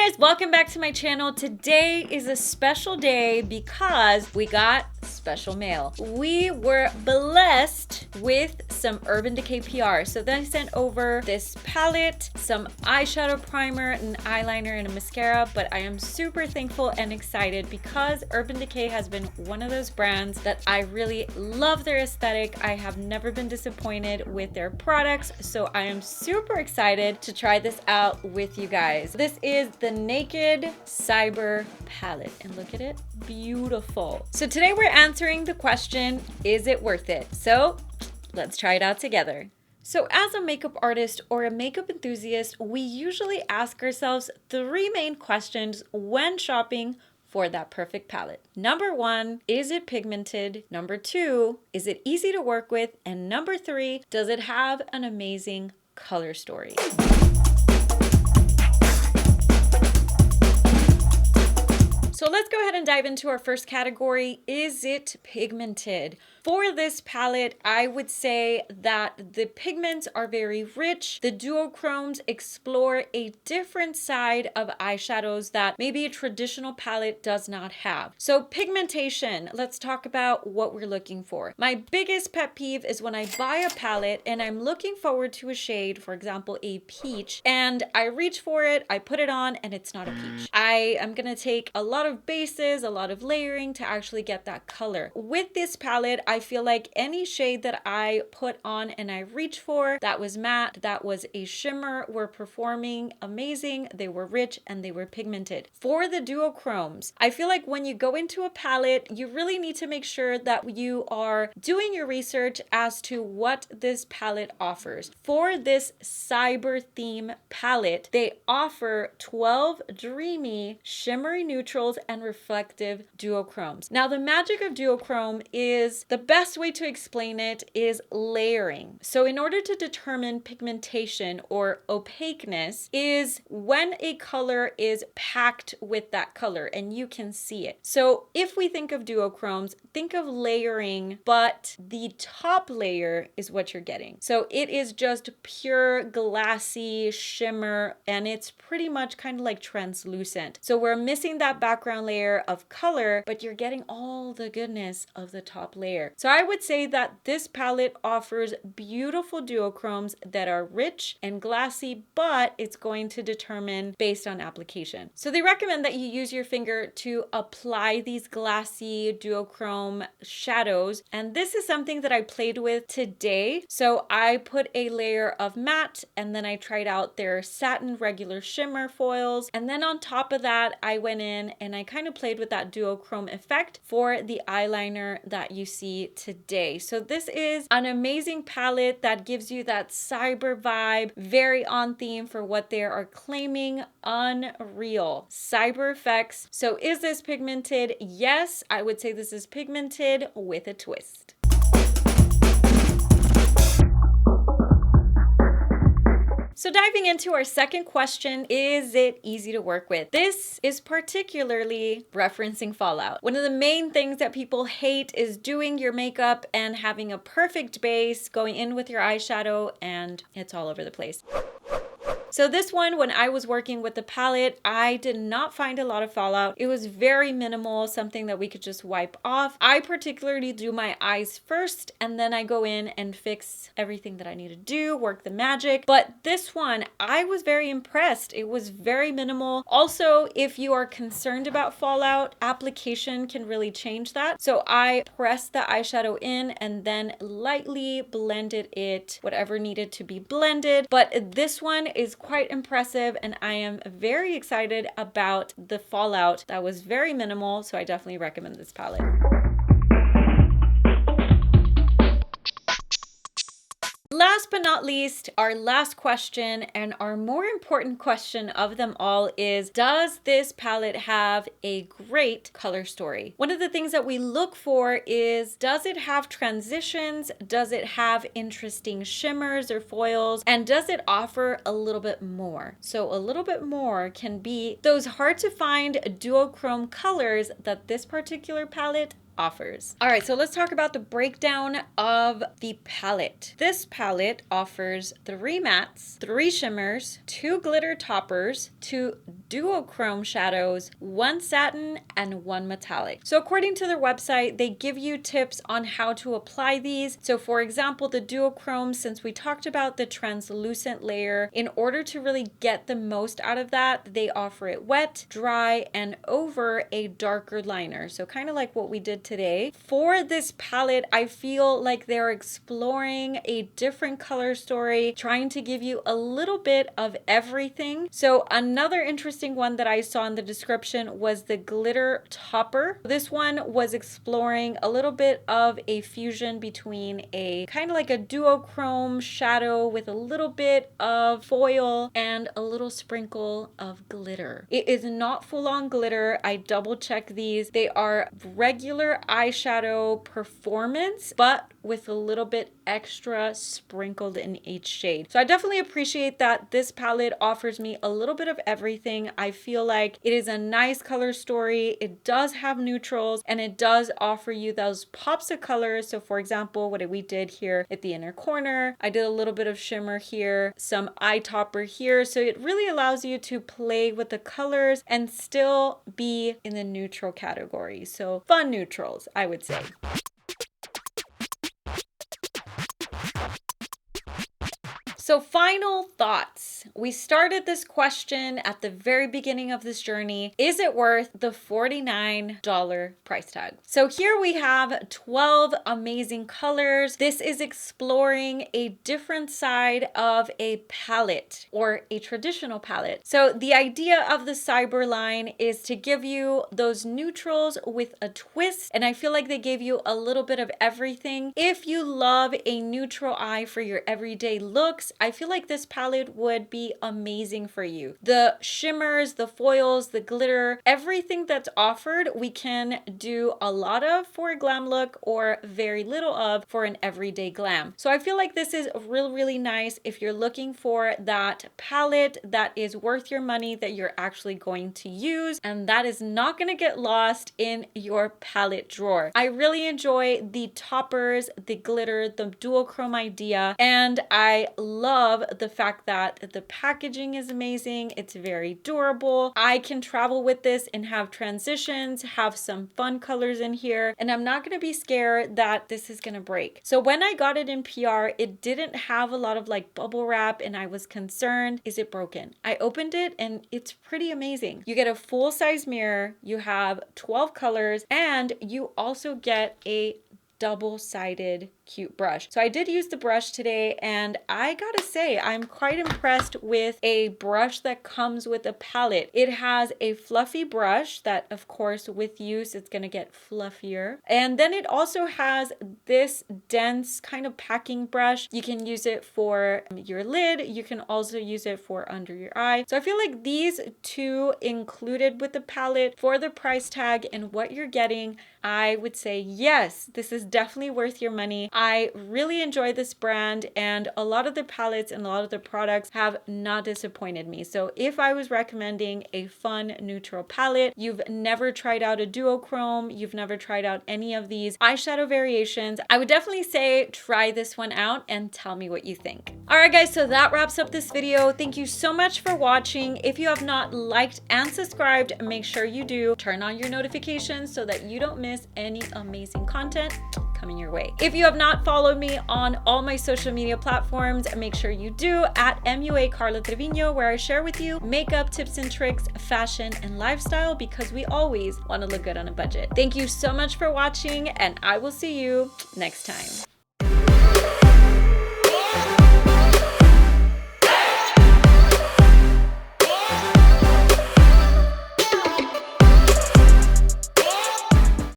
guys, welcome back to my channel. Today is a special day because we got special mail. We were blessed with some Urban Decay PR. So they sent over this palette, some eyeshadow primer, an eyeliner, and a mascara. But I am super thankful and excited because Urban Decay has been one of those brands that I really love their aesthetic. I have never been disappointed with their products. So I am super excited to try this out with you guys. This is the Naked Cyber palette, and look at it, beautiful. So today we're answering the question, is it worth it? So let's try it out together. So as a makeup artist or a makeup enthusiast, we usually ask ourselves three main questions when shopping for that perfect palette. Number one, is it pigmented? Number two, is it easy to work with? And number three, does it have an amazing color story? So let's go ahead and dive into our first category. Is it pigmented? For this palette, I would say that the pigments are very rich. The duochromes explore a different side of eyeshadows that maybe a traditional palette does not have. So pigmentation, let's talk about what we're looking for. My biggest pet peeve is when I buy a palette and I'm looking forward to a shade, for example, a peach, and I reach for it, I put it on, and it's not a peach. I am gonna take a lot of bases, a lot of layering to actually get that color. With this palette, I feel like any shade that I put on and I reach for, that was matte, that was a shimmer, were performing amazing. They were rich and they were pigmented. For the duochromes, I feel like when you go into a palette, you really need to make sure that you are doing your research as to what this palette offers. For this cyber theme palette, they offer 12 dreamy, shimmery neutrals and reflective duochromes. Now, the magic of duochrome is, the best way to explain it is layering. So in order to determine pigmentation or opaqueness is when a color is packed with that color and you can see it. So if we think of duochromes, think of layering, but the top layer is what you're getting. So it is just pure glassy shimmer and it's pretty much kind of like translucent. So we're missing that background layer of color, but you're getting all the goodness of the top layer. So I would say that this palette offers beautiful duochromes that are rich and glassy, but it's going to determine based on application. So they recommend that you use your finger to apply these glassy duochrome shadows. And this is something that I played with today. So I put a layer of matte and then I tried out their satin regular shimmer foils. And then on top of that, I went in and I kind of played with that duochrome effect for the eyeliner that you see today. So this is an amazing palette that gives you that cyber vibe, very on theme for what they are claiming. Unreal cyber effects. So is this pigmented? Yes, I would say this is pigmented with a twist. So diving into our second question, is it easy to work with? This is particularly referencing fallout. One of the main things that people hate is doing your makeup and having a perfect base, going in with your eyeshadow, and it's all over the place. So this one, when I was working with the palette, I did not find a lot of fallout. It was very minimal, something that we could just wipe off. I particularly do my eyes first, and then I go in and fix everything that I need to do, work the magic. But this one, I was very impressed. It was very minimal. Also, if you are concerned about fallout, application can really change that. So I pressed the eyeshadow in and then lightly blended it, whatever needed to be blended. But this one is quite impressive and I am very excited about the fallout. That was very minimal, so I definitely recommend this palette. Last but not least, our last question and our more important question of them all is, does this palette have a great color story? One of the things that we look for is, does it have transitions? Does it have interesting shimmers or foils? And does it offer a little bit more? So a little bit more can be those hard to find duochrome colors that this particular palette offers. All right, so let's talk about the breakdown of the palette. This palette offers 3 mattes, 3 shimmers, 2 glitter toppers, 2 duochrome shadows, 1 satin, and 1 metallic. So according to their website, they give you tips on how to apply these. So for example, the duochrome, since we talked about the translucent layer, in order to really get the most out of that, they offer it wet, dry, and over a darker liner. So kind of like what we did today. For this palette, I feel like they're exploring a different color story, trying to give you a little bit of everything. So another interesting one that I saw in the description was the glitter topper. This one was exploring a little bit of a fusion between a kind of like a duochrome shadow with a little bit of foil and a little sprinkle of glitter. It is not full-on glitter. I double checked these. They are regular eyeshadow performance, but with a little bit extra sprinkled in each shade. So I definitely appreciate that this palette offers me a little bit of everything. I feel like it is a nice color story. It does have neutrals and it does offer you those pops of colors. So for example, what we did here at the inner corner, I did a little bit of shimmer here, some eye topper here. So it really allows you to play with the colors and still be in the neutral category. So fun neutrals, I would say. So final thoughts. We started this question at the very beginning of this journey. Is it worth the $49 price tag? So here we have 12 amazing colors. This is exploring a different side of a palette or a traditional palette. So the idea of the Cyber line is to give you those neutrals with a twist. And I feel like they gave you a little bit of everything. If you love a neutral eye for your everyday looks, I feel like this palette would be amazing for you. The shimmers, the foils, the glitter, everything that's offered, we can do a lot of for a glam look or very little of for an everyday glam. So I feel like this is really nice if you're looking for that palette that is worth your money, that you're actually going to use, and that is not going to get lost in your palette drawer. I really enjoy the toppers, the glitter, the duochrome idea, and I love the fact that the packaging is amazing. It's very durable. I can travel with this and have transitions, have some fun colors in here, and I'm not going to be scared that this is going to break. So when I got it in PR, it didn't have a lot of like bubble wrap and I was concerned, is it broken? I opened it and it's pretty amazing. You get a full-size mirror, you have 12 colors, and you also get a double-sided cute brush. So I did use the brush today and I gotta say I'm quite impressed with a brush that comes with a palette. It has a fluffy brush that of course with use it's gonna get fluffier, and then it also has this dense kind of packing brush. You can use it for your lid, you can also use it for under your eye. So I feel like these two included with the palette for the price tag and what you're getting, I would say yes, this is definitely worth your money. I really enjoy this brand and a lot of the palettes and a lot of the products have not disappointed me. So if I was recommending a fun neutral palette, you've never tried out a duochrome, you've never tried out any of these eyeshadow variations, I would definitely say try this one out and tell me what you think. All right guys, so that wraps up this video. Thank you so much for watching. If you have not liked and subscribed, make sure you do. Turn on your notifications so that you don't miss any amazing content coming your way. If you have not followed me on all my social media platforms, make sure you do at MUA Karla Trevino, where I share with you makeup tips and tricks, fashion and lifestyle, because we always want to look good on a budget. Thank you so much for watching and I will see you next time.